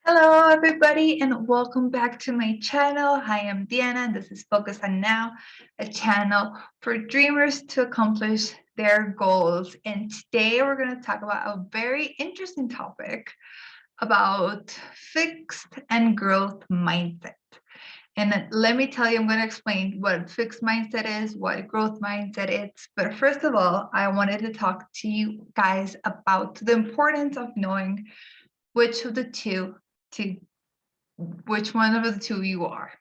Hello, everybody, and welcome back to my channel. Hi, I'm Diana, and this is Focus on Now, a channel for dreamers to accomplish their goals. And today we're going to talk about a very interesting topic about fixed and growth mindset. And let me tell you, I'm going to explain what fixed mindset is, what growth mindset is. But first of all, I wanted to talk to you guys about the importance of knowing which of the two to which one of the two you are.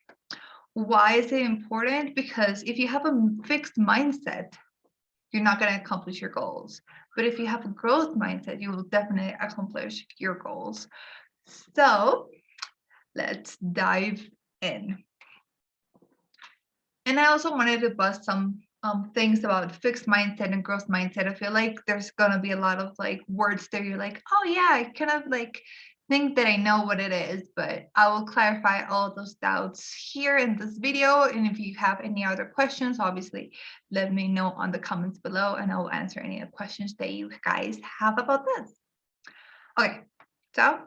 Why is it important? Because if you have a fixed mindset, you're not going to accomplish your goals. But if you have a growth mindset, you will definitely accomplish your goals. So let's dive in. And I also wanted to bust some things about fixed mindset and growth mindset. I feel like there's gonna be a lot of like words there. You're like, oh yeah, I kind of like think that I know what it is, but I will clarify all of those doubts here in this video. And if you have any other questions, obviously let me know on the comments below and I'll answer any of the questions that you guys have about this. Okay, so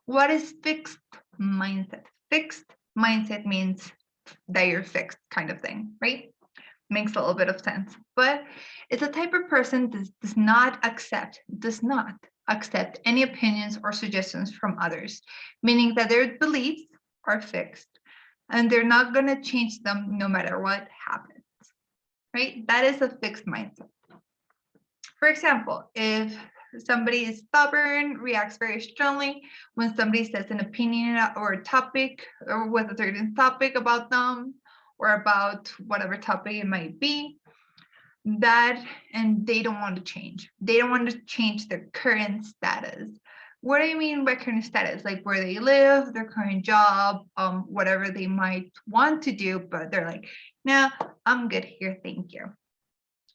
what is fixed mindset? Fixed mindset means that you're fixed kind of thing, right? Makes a little bit of sense. But it's a type of person that does not accept any opinions or suggestions from others, meaning that their beliefs are fixed and they're not going to change them no matter what happens, right? That is a fixed mindset. For example, if somebody is stubborn, reacts very strongly when somebody says an opinion or a topic or with a certain topic about them or about whatever topic it might be, and they don't want to change. They don't want to change their current status. What do you mean by current status? Like where they live, their current job, whatever they might want to do, but they're like, no, I'm good here, thank you.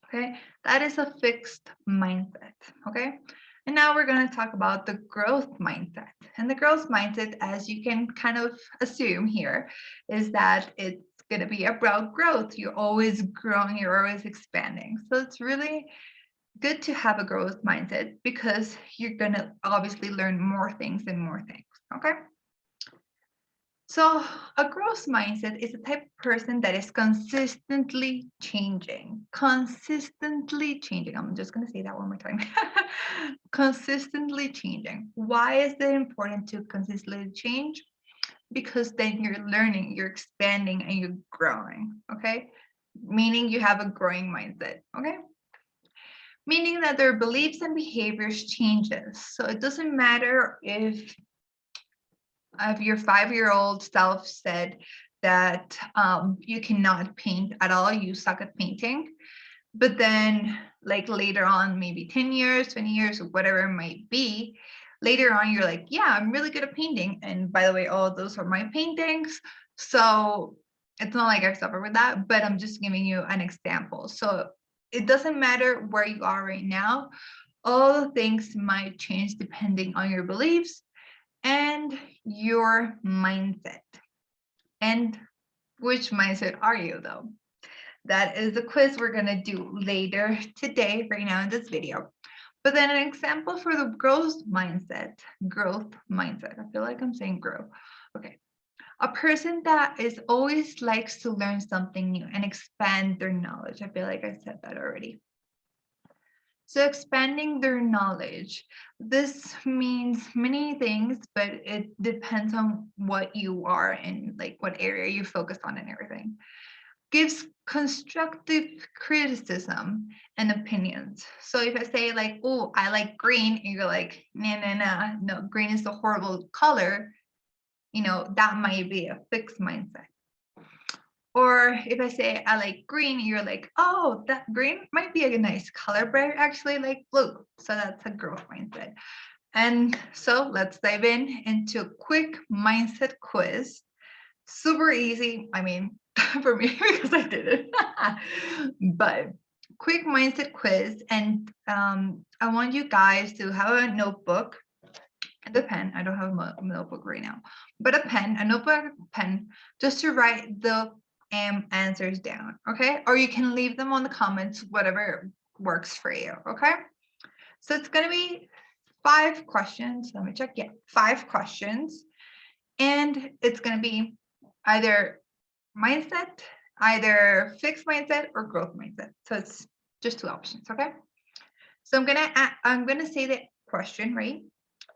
Okay, that is a fixed mindset. Okay, and now we're going to talk about the growth mindset. And the growth mindset, as you can kind of assume here, is that it's going to be about growth. You're always growing, you're always expanding. So it's really good to have a growth mindset because you're going to obviously learn more things and more things. Okay. So a growth mindset is a type of person that is consistently changing. Consistently changing. I'm just going to say that one more time. Consistently changing. Why is it important to consistently change? Because then you're learning, you're expanding, and you're growing. Okay. Meaning you have a growing mindset. Okay. Meaning that their beliefs and behaviors changes. So it doesn't matter if your 5-year-old self said that you cannot paint at all, you suck at painting. But then like later on, maybe 10 years, 20 years, or whatever it might be, later on, you're like, yeah, I'm really good at painting. And by the way, all those are my paintings. So it's not like I suffer with that, but I'm just giving you an example. So it doesn't matter where you are right now. All the things might change depending on your beliefs and your mindset. And which mindset are you though? That is the quiz we're going to do later today, right now in this video. But then an example for the growth mindset. I feel like I'm saying grow. Okay. A person that is always likes to learn something new and expand their knowledge. I feel like I said that already. So expanding their knowledge, this means many things, but it depends on what you are and like what area you focus on and everything. Gives constructive criticism and opinions. So if I say like, oh, I like green, and you're like, nah, no, green is a horrible color, that might be a fixed mindset. Or if I say I like green, you're like, oh, that green might be a nice color, but I actually like blue. So that's a growth mindset. And so let's dive into a quick mindset quiz. Super easy. I mean, for me, because I did it. But quick mindset quiz. And I want you guys to have a notebook and a pen. I don't have a notebook right now, but a notebook, pen, just to write the answers down, okay? Or you can leave them on the comments, whatever works for you, okay? So it's going to be 5 questions. Let me check. Yeah, 5 questions. And it's going to be either mindset, either fixed mindset or growth mindset. So it's just two options, okay? So I'm gonna say the question, right?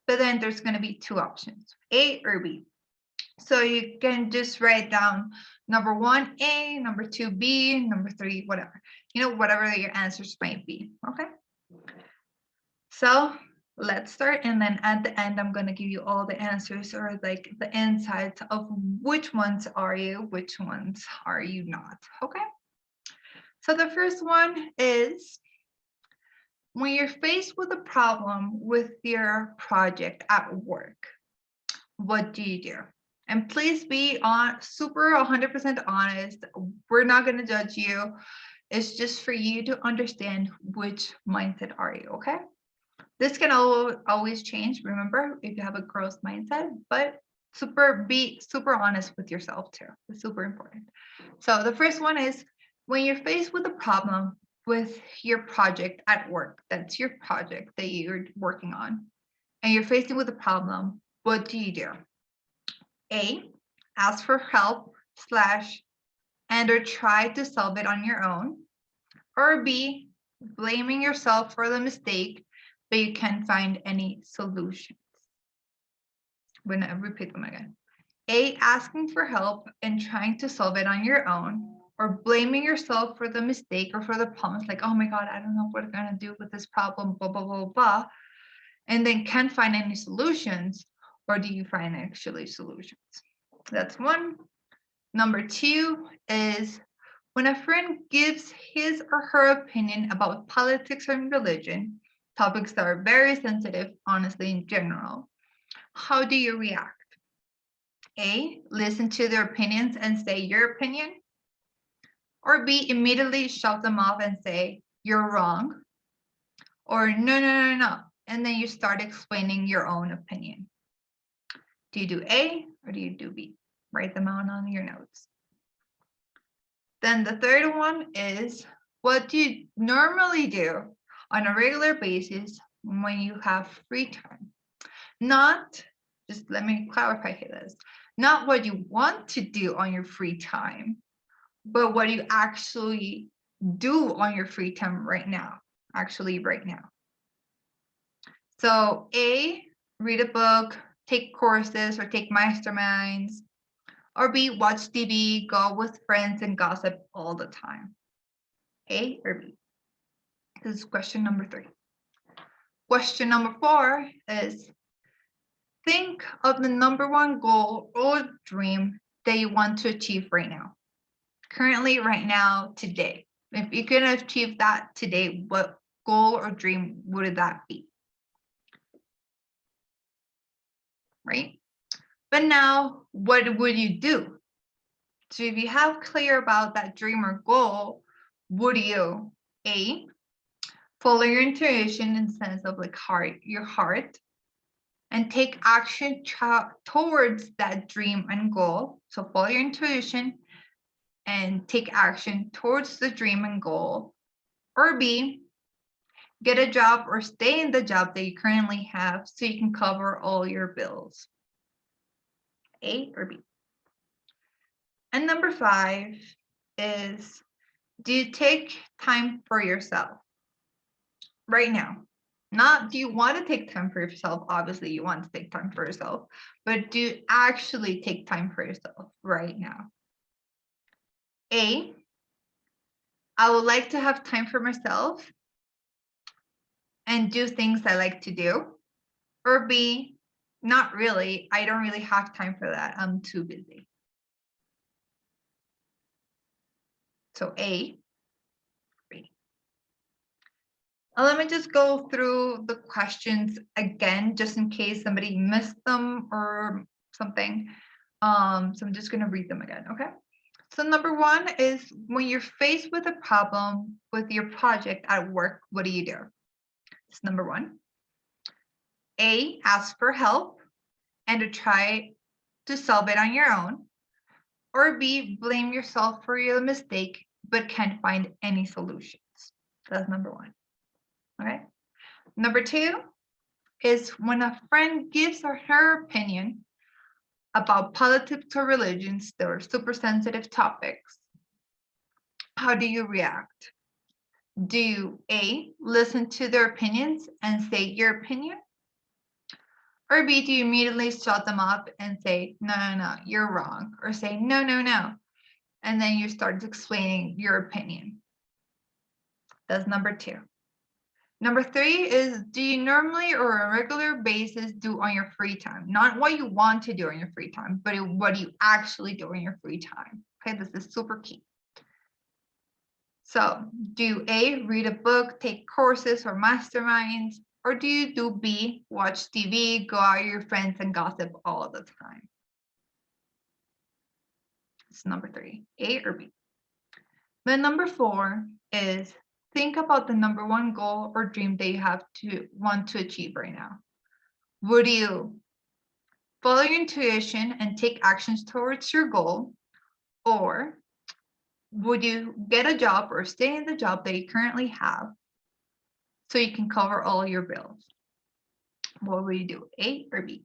But then there's gonna be two options, A or B. So you can just write down number one, A, number two, B, number three, whatever. Whatever your answers might be, okay? So let's start. And then at the end, I'm going to give you all the answers or like the insights of which ones are you, which ones are you not, okay? So the first one is when you're faced with a problem with your project at work, what do you do? And please be super 100% honest. We're not going to judge you. It's just for you to understand which mindset are you, okay? This can always change, remember, if you have a growth mindset, but be super honest with yourself too. It's super important. So the first one is when you're faced with a problem with your project at work, that's your project that you're working on, and you're faced with a problem, what do you do? A, ask for help / and or try to solve it on your own. Or B, blaming yourself for the mistake, but you can't find any solutions. I'm going to repeat them again. A, asking for help and trying to solve it on your own, or blaming yourself for the mistake or for the problems, like, oh my God, I don't know what I'm going to do with this problem, blah, blah, blah, blah, and then can't find any solutions, or do you find actually solutions? That's one. Number two is when a friend gives his or her opinion about politics and religion, topics that are very sensitive, honestly, in general, how do you react? A, listen to their opinions and say your opinion. Or B, immediately shut them off and say, you're wrong. Or no, no, no, no. And then you start explaining your own opinion. Do you do A or do you do B? Write them out on your notes. Then the third one is, what do you normally do on a regular basis when you have free time? Not, just let me clarify this, not what you want to do on your free time, but what you actually do on your free time right now, right now. So A, read a book, take courses or take masterminds, or B, watch TV, go with friends and gossip all the time. A or B? This is question number 3. Question number 4 is, think of the number one goal or dream that you want to achieve right now. Currently, right now, today. If you can achieve that today, what goal or dream would that be? Right? But now, what would you do? So if you have clear about that dream or goal, would you A, follow your intuition in the sense of like your heart, and take action towards that dream and goal? So follow your intuition and take action towards the dream and goal. Or B, get a job or stay in the job that you currently have so you can cover all your bills. A or B? And number 5 is, do you take time for yourself right now? Not do you want to take time for yourself? Obviously, you want to take time for yourself, but do you actually take time for yourself right now? A, I would like to have time for myself and do things I like to do. Or B, not really. I don't really have time for that. I'm too busy. So A, B. Let me just go through the questions again, just in case somebody missed them or something. So I'm just going to read them again, okay? So number 1 is, when you're faced with a problem with your project at work, what do you do? That's number 1. A, ask for help and to try to solve it on your own. Or B, blame yourself for your mistake, but can't find any solutions. That's number 1. Okay. Number 2 is, when a friend gives her opinion about politics or religions that are super sensitive topics, how do you react? Do you A, listen to their opinions and say your opinion? Or B, do you immediately shut them up and say, no, no, no, you're wrong? Or say, no, no, no. And then you start explaining your opinion. That's number 2. Number 3 is, do you normally or on a regular basis do on your free time? Not what you want to do on your free time, but what you actually do in your free time. Okay, this is super key. So do you A, read a book, take courses or masterminds, or do you do B, watch TV, go out with your friends and gossip all the time? It's number 3, A or B. Then number 4 is, think about the number 1 goal or dream that you want to achieve right now. Would you follow your intuition and take actions towards your goal, or would you get a job or stay in the job that you currently have so you can cover all your bills? What would you do, A or B?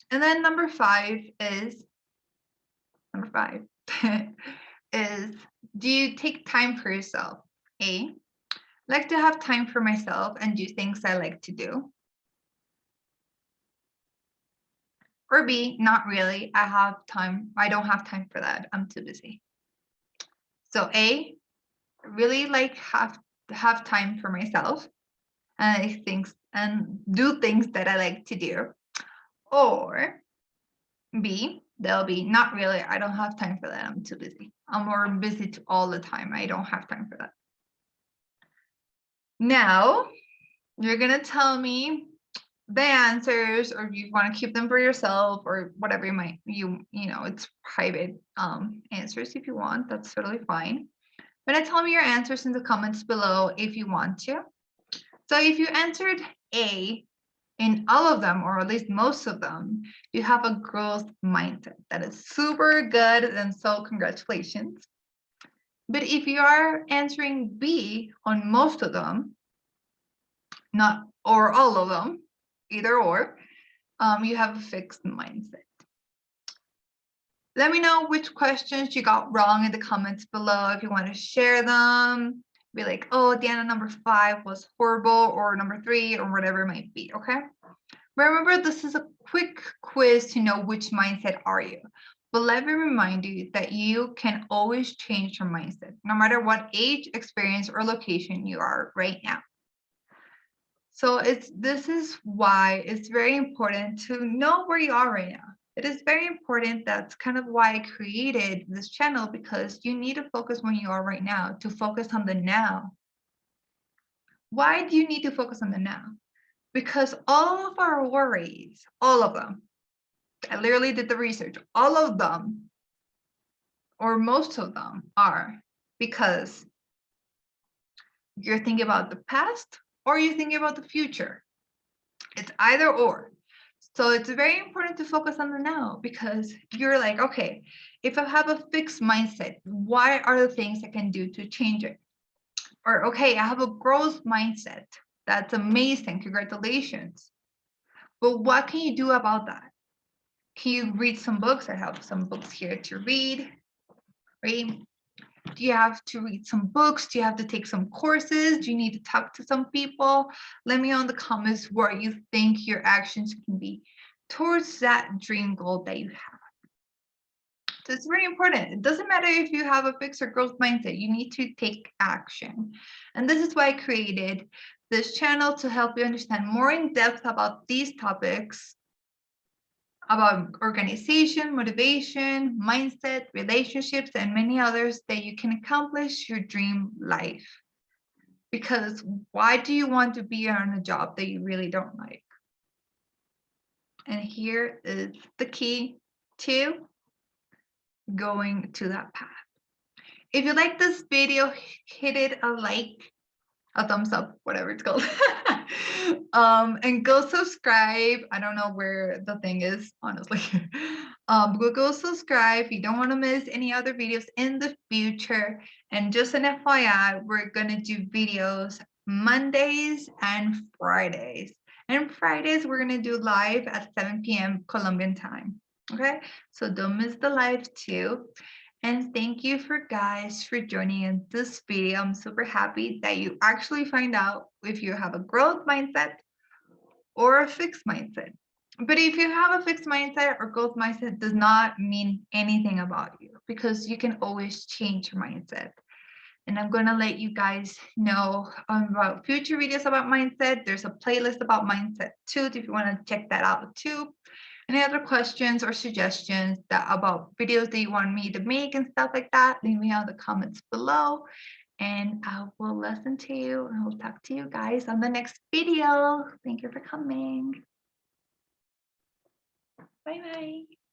And then number 5 is, is, do you take time for yourself? A, like to have time for myself and do things I like to do. Or B, not really. I don't have time for that. I'm too busy. So A, really like have time for myself and do things that I like to do. Or B, they'll be not really. I don't have time for that. I'm too busy. I'm more busy all the time. I don't have time for that. Now, you're going to tell me the answers, or if you want to keep them for yourself or whatever it's private answers if you want. That's totally fine. But tell me your answers in the comments below if you want to. So if you answered A in all of them, or at least most of them, you have a growth mindset. That is super good, and so congratulations. But if you are answering B on most of them, not or all of them, either or, you have a fixed mindset. Let me know which questions you got wrong in the comments below if you want to share them. Be like, oh, Diana, number 5 was horrible, or number 3, or whatever it might be, okay? Remember, this is a quick quiz to know which mindset are you. But let me remind you that you can always change your mindset, no matter what age, experience, or location you are right now. So this is why it's very important to know where you are right now. It is very important. That's kind of why I created this channel, because you need to focus when you are right now, to focus on the now. Why do you need to focus on the now? Because all of our worries, all of them, I literally did the research, all of them, or most of them, are because you're thinking about the past or you're thinking about the future. It's either or. So it's very important to focus on the now, because you're like, okay, if I have a fixed mindset, what are the things I can do to change it? Or, okay, I have a growth mindset. That's amazing. Congratulations. But what can you do about that? Can you read some books? I have some books here to read, right? Do you have to read some books? Do you have to take some courses? Do you need to talk to some people? Let me know in the comments what you think your actions can be towards that dream goal that you have. So it's very important. It doesn't matter if you have a fixed or growth mindset. You need to take action. And this is why I created this channel, to help you understand more in depth about these topics, about organization, motivation, mindset, relationships, and many others that you can accomplish your dream life. Because why do you want to be on a job that you really don't like? And here is the key to going to that path. If you like this video, hit it a like, a thumbs up, whatever it's called. And go subscribe. I don't know where the thing is, honestly. Go subscribe if you don't want to miss any other videos in the future. And just an FYI, we're gonna do videos Mondays and Fridays. And Fridays, we're going to do live at 7 p.m. Colombian time. Okay, so don't miss the live too. And thank you guys for joining in this video. I'm super happy that you actually find out if you have a growth mindset or a fixed mindset. But if you have a fixed mindset or growth mindset, does not mean anything about you, because you can always change your mindset. And I'm going to let you guys know about future videos about mindset. There's a playlist about mindset too, if you want to check that out too. Any other questions or suggestions about videos that you want me to make and stuff like that, leave me out in the comments below. And I will listen to you, and I will talk to you guys on the next video. Thank you for coming. Bye bye.